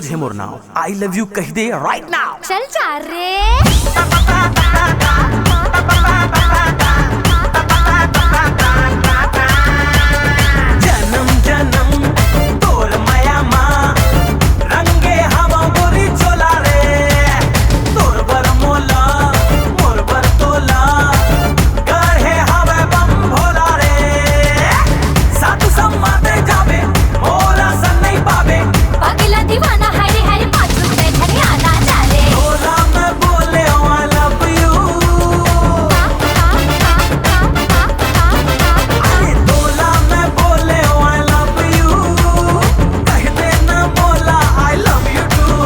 सूरज है मोर नाव, आई love you कह दे राइट नाउ। चल जा रे। जन्म जन्म तोर माया माँ रंगे हवा मोरी चोला रे, तोर बर मोला मोर बर तोला गढ़े हवे बम भोला रे, साधु सम्माते जावे मोला सन नहीं पावे, अगला दीवाना हरे हरे पाछू से घरे आना चाहे। तोला मैं बोले I love you, अरे तोला मैं बोले I love you, कह देना मोला I love you too।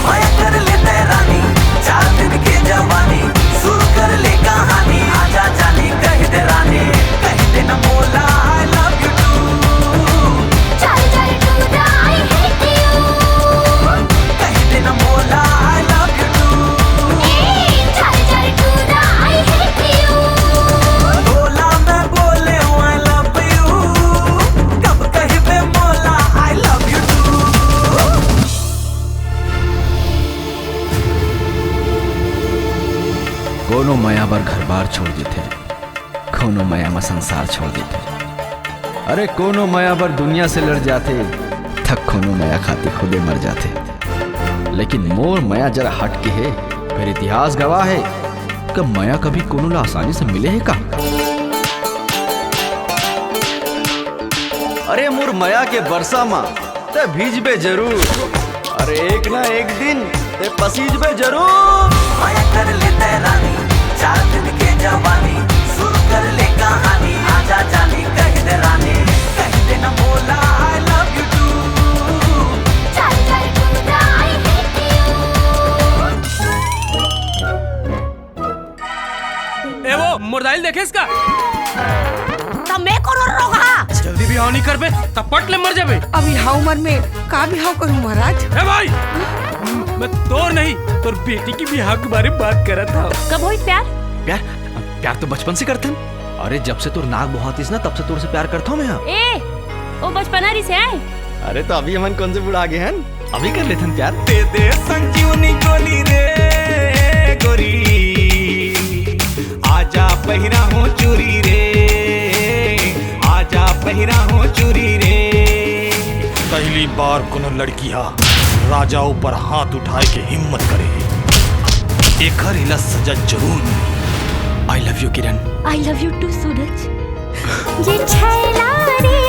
माया कर ले तेरानी 4 दिन की जवानी, शुरू कर ले कहानी, आजा जानी कह दे रानी, कह देना मोला I love you too। चल चल टूटा I hate you, कह देना मोला I love you too। चल चल टूटा I hate you। तोला मैं बोले I love you, कब कहबे मोला I love you too। कोनो माया बर घर बार छोड़ देते, कोनो माया में संसार छोड़ देते, अरे कोनो माया बर दुनिया से लड़ जाते, थक कोनो माया खाते खुदे मर जाते। लेकिन मोर माया जरा हट के है, फिर इतिहास गवाह है कि माया कभी कोनो ला आसानी से मिले है का। अरे मोर माया के बरसा माँ ते भीजबे जरूर, अरे एक ना एक दिन ते पसीजबे जरूर। माया कर ले तेरानी 4 दिन की जवानी, शुरू कर ले कहानी, आजा जानी कह दे रानी, कह देना मोला I love you too। चल चल टूटा I hate you। ए वो मुर्दाइल देखे इसका, तब मैं करो रोगा। जल्दी भी हाव नहीं कर बे तब पट ले मर जाबे। अभी हाउ उम्र में का भी हाउ करूं महाराज। ए भाई मैं तोर नहीं तोर बेटी की बिहार के बारे में बात कर रहा था। कब हुई प्यार? प्यार प्यार तो बचपन से करते हैं। अरे जब से तोर नाक बहुत इस ना तब से तोर से प्यार करता हूँ मैं। ए ओ बचपना री से है। अरे तो अभी हम कौन से बुढ़ा गए हैं, अभी कर लेते हैं प्यार। दे दे संजीवनी गोली रे गोरी, आजा पहिरा हो चूरी रे, आजा पहिरा हो चूरी रे। पहली बार कोनो लड़किया राजा ऊपर हाथ उठाए के हिम्मत करे, एक इला सजा जरूर। I love you Kiran. I love you too Suraj. ये छैला रे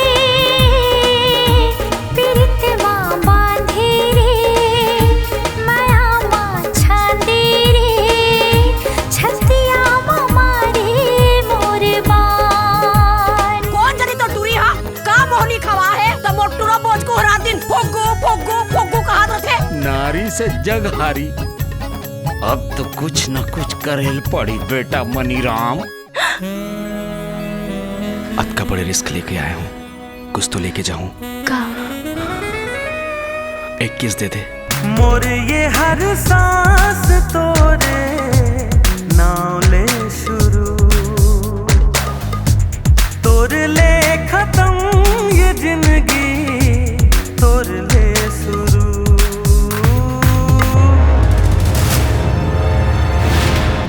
प्रीतमा बांधे रे, माया माँ छांदे रे, छतिया मारे मोरे बान। कौन जनी तो टूरी हा का मोहनी खवा है तो मोटूरा बोझ को रात दिन फोगो फोगो फोगो कहा रखे। नारी से जग हारी, अब तो कुछ न कुछ करेल पड़ी बेटा मनीराम। अत का बड़े रिस्क लेके आया हूँ, कुछ तो लेके जाऊं। का एक किस दे दे। मोर ये हर सांस तोरे नाव ले शुरू, तोर ले खत्म ये जिंदगी, तोर ले शुरू।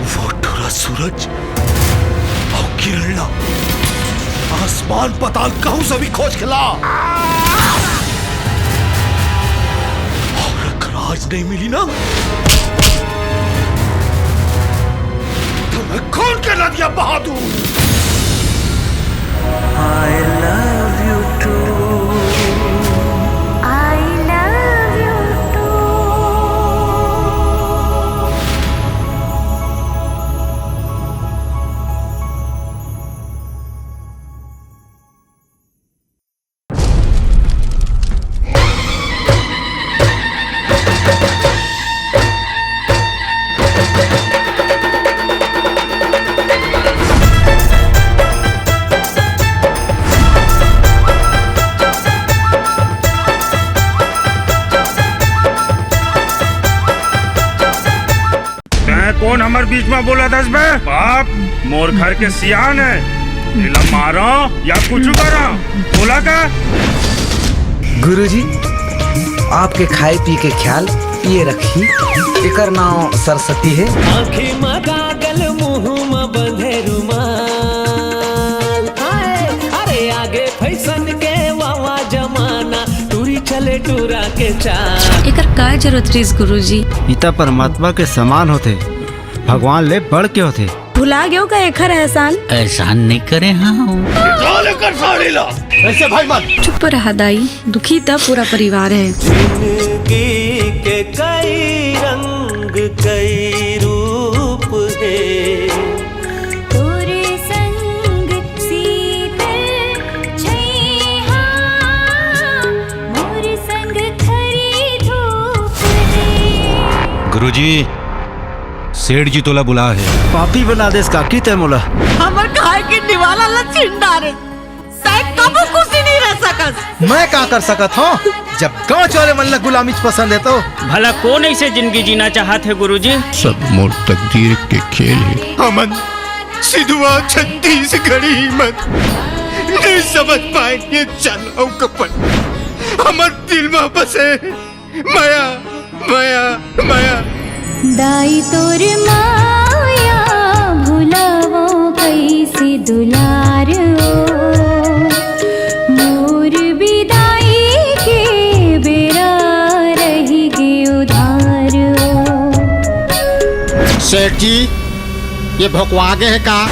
वो ठुरा सूरज और किरण आसमान पताल कहूं से भी खोज खिला, और राज नहीं मिली ना तो मैं खून के नदियां बहा दूं। I love you too। I love you too। कौन हमारे बीच में बोला दस बे? बाप मोर घर के सियान है, इला मारो या कुछ करो, बोला का? गुरुजी आपके खाए पी के ख्याल ये रखी, एकर नाम सरस्वती है। आँखी में गागल मुँह में बंधे रुमाल, अरे आगे फैशन के वावा जमाना, टूरी चले टूरा के चाल। एकर का जरूरत रही गुरुजी? पिता परमात्मा के समान होते, भगवान ले बढ़ के होते। भुला गयो का एकर एहसान? एहसान नहीं करे हाँ। ऐसे भाई मत। चुप रहा दाई, दुखी तब पूरा परिवार है। जिंदगी के कई रंग कई रूप है, तोरे संग शीतल छैहा, मोर संग खरी धूप है। गुरुजी, सेठ जी तोला बुला है। पापी बना देस काकी तय मोला। हमर खाए के निवाला लछिन डारे, शायद कब खुशी नहीं रह सकत। मैं क्या कर सकत हूँ जब गाँव वाले मन ला गुलामी पसंद है तो। भला कौन ऐसे जिंदगी जीना चाहत है गुरुजी? सब मोर तकदीर के खेल है। अमन सिधुआ 36 घड़ी मत नहीं समझ पाएंगे। चलो कपन हमर दिल में बसे माया माया माया। दाई तोर माया भुलावो कैसे दुलारो, मोर विदाई के बेरा रही गे उधारो। सेठ जी ये भोकवागे है का?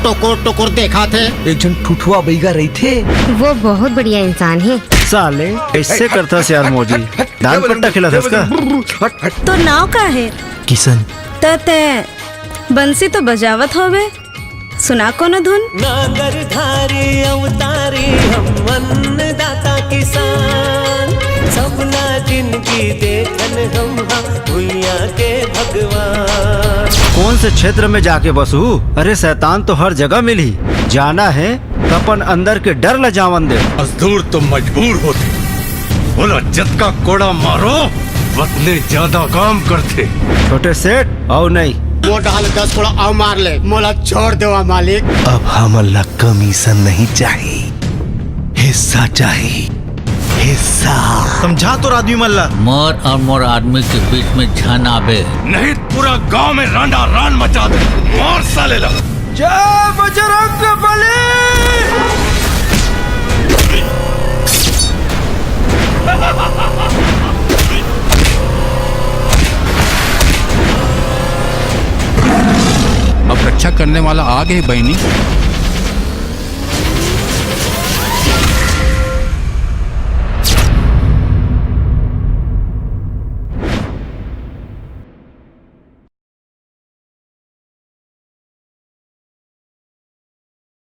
टोकुर टोकुर देखा थे। एक जन ठुठुआ बैगा रही थे। वो बहुत बढ़िया इंसान है। साले ऐसे करता से यार मौजी, दान पट्टा खिला था इसका। तो नाव का है किशन तते बंसी तो बजावत होवे, सुना कोनो धुन? नागरधारी अवतारी हम अन्नदाता किसान, सपना जिनकी देखन हम भुइया के भगवान। कौन से क्षेत्र में जाके बसू? अरे शैतान तो हर जगह मिली, जाना है तो अपन अंदर के डर ल जावन दे। मजदूर तो मजबूर होते, बोला जितना कोड़ा मारो उतने ज्यादा काम करते। छोटे सेठ और नहीं वो डाल 10 कोड़ा और मार ले, मोला छोड़ देवा मालिक। अब हमला कमीशन नहीं चाहिए, हिस्सा चाहिए, हिस्सा। समझा तो आदमी मल्ला मोर और मोर आदमी के बीच में झन आबे। नहीं पूरा गांव में रांडा रान मचा दे। मार साले लग। जय बजरंग बली। अब रक्षा करने वाला आ गए बहनी।